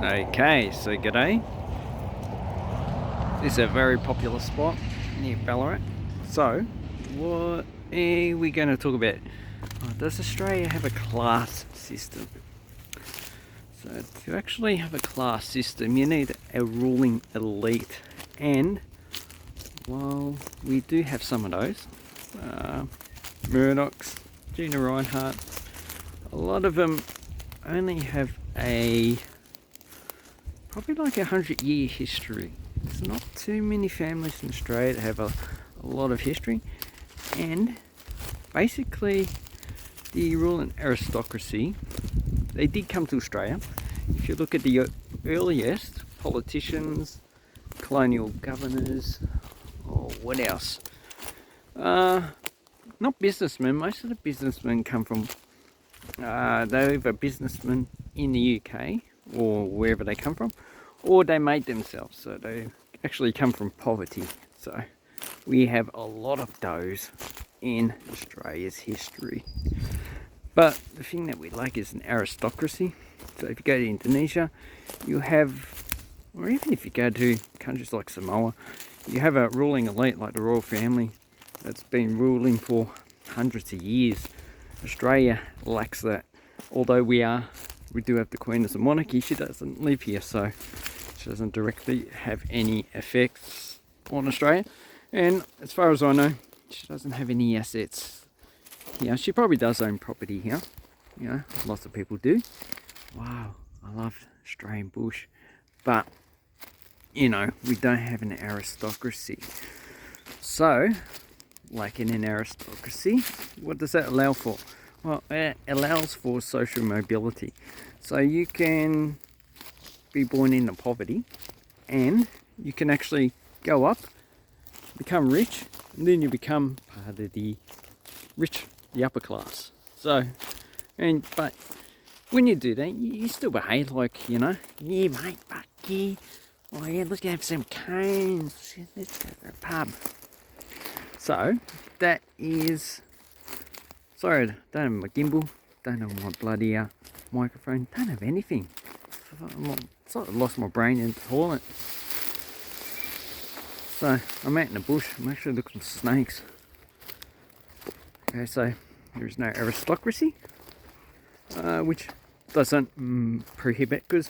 Okay, so g'day. This is a very popular spot near Ballarat. So, what are we going to talk about? Does Australia have a class system? So, to actually have a class system, you need a ruling elite. And, while we do have some of those, Murdoch's, Gina Reinhardt, a lot of them only have probably like 100-year history. There's not too many families in Australia that have a lot of history, and basically the ruling aristocracy, they did come to Australia. If you look at the earliest politicians, colonial governors, or what else? Not businessmen. Most of the businessmen come from they're either businessmen in the UK or wherever they come from, or they made themselves, so they actually come from poverty. So we have a lot of those in Australia's history. But the thing that we like is an aristocracy. So if you go to Indonesia, you have, or even if you go to countries like Samoa, you have a ruling elite like the royal family that's been ruling for hundreds of years. Australia lacks that. Although we do have the Queen as a monarchy, she doesn't live here, so she doesn't directly have any effects on Australia. And as far as I know, she doesn't have any assets here. She probably does own property here. You know, lots of people do. Wow, I love Australian bush. But, you know, we don't have an aristocracy. So, like in an aristocracy, what does that allow for? Well, it allows for social mobility. So you can be born into poverty and you can actually go up, become rich, and then you become part of the rich, the upper class. So, but when you do that, you still behave like, you know, yeah mate, fuck yeah, oh yeah, let's go have some cones, let's go to a pub. So, that is, sorry, don't have my gimbal, don't have my bloody microphone, don't have anything. It's like I lost my brain in the toilet. So, I'm out in the bush, I'm actually looking for snakes. Okay, so there is no aristocracy, which doesn't prohibit, because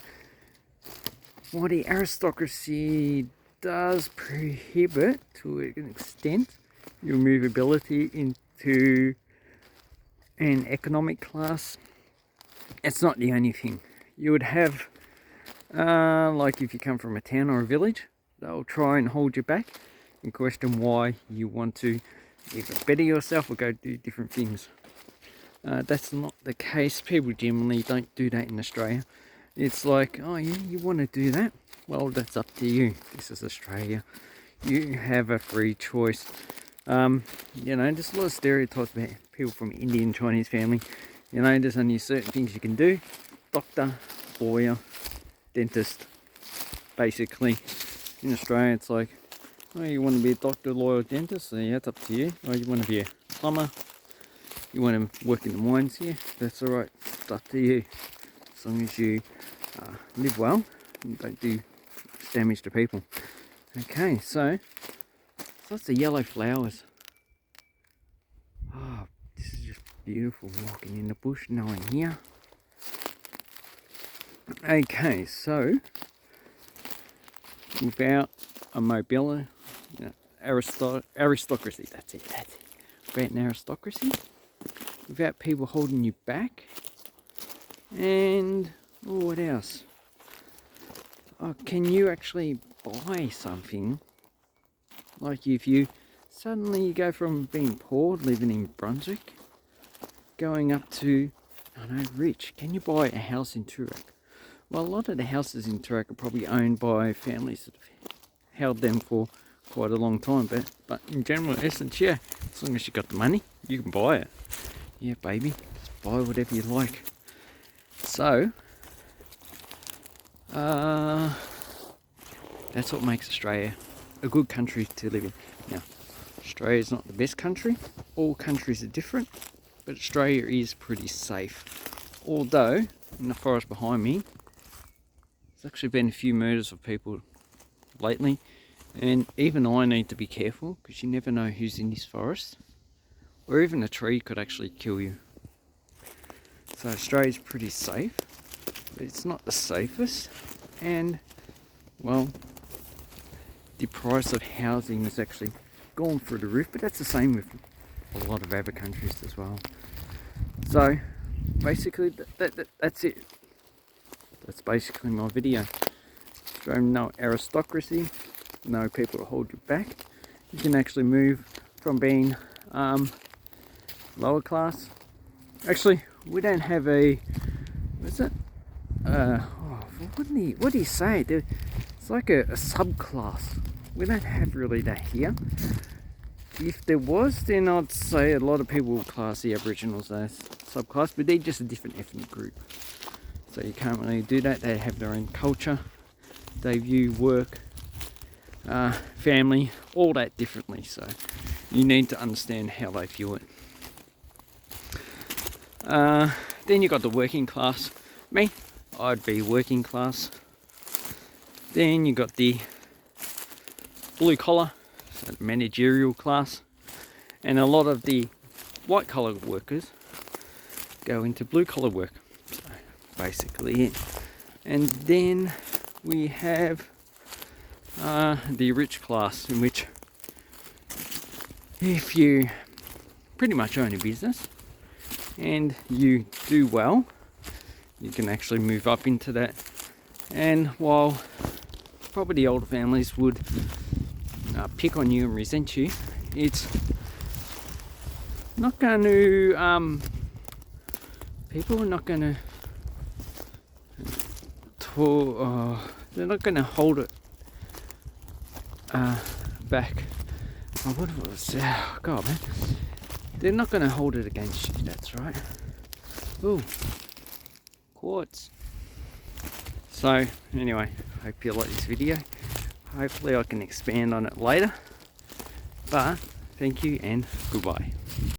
what the aristocracy does prohibit to an extent your movability into an economic class. It's not the only thing. You would have, like if you come from a town or a village, they'll try and hold you back and question why you want to either better yourself or go do different things. That's not the case. People generally don't do that in Australia. It's like, oh yeah, you want to do that? Well, that's up to you. This is Australia. You have a free choice. You know, there's a lot of stereotypes about people from Indian, Chinese family. You know, there's only certain things you can do. Doctor, lawyer, dentist. Basically, in Australia, it's like, oh, you want to be a doctor, lawyer, dentist? So yeah, it's up to you. Or you want to be a plumber? You want to work in the mines? Yeah, that's alright. It's up to you. As long as you live well and don't do damage to people. Okay, so lots of yellow flowers. Oh, this is just beautiful walking in the bush, no one here. Okay, so without a mobility, aristocracy, that's it. Without an aristocracy, without people holding you back, and what else? Oh, can you actually buy something? Like if you suddenly go from being poor, living in Brunswick, going up to, I don't know, rich. Can you buy a house in Toorak? Well, a lot of the houses in Toorak are probably owned by families that have held them for quite a long time. But in general essence, yeah, as long as you got the money, you can buy it. Yeah, baby, just buy whatever you like. So, that's what makes Australia a good country to live in. Now, Australia is not the best country. All countries are different, but Australia is pretty safe. Although, in the forest behind me, There's actually been a few murders of people lately, and even I need to be careful because you never know who's in this forest, or even a tree could actually kill you. So Australia's pretty safe, but it's not the safest, and well, the price of housing has actually gone through the roof, but that's the same with a lot of other countries as well. So basically that's it. That's basically my video. No aristocracy, no people to hold you back. You can actually move from being lower class. Actually, we don't have a, what's it? What do you say? It's like a subclass. We don't have really that here. If there was, then I'd say a lot of people will class the Aboriginals as subclass, but they're just a different ethnic group. So you can't really do that. They have their own culture. They view work, family, all that differently. So you need to understand how they view it. Then you got the working class. Me, I'd be working class. Then you got the blue collar, so managerial class, and a lot of the white collar workers go into blue collar work. So basically it. And then we have the rich class, in which if you pretty much own a business and you do well, you can actually move up into that. And while probably the older families would pick on you and resent you, it's not going to, people are not going to they're not going to hold it back. Oh, what was it? Oh, God, man. They're not going to hold it against you, that's right. Ooh, quartz. So, anyway, hope you like this video. Hopefully I can expand on it later. But, thank you and goodbye.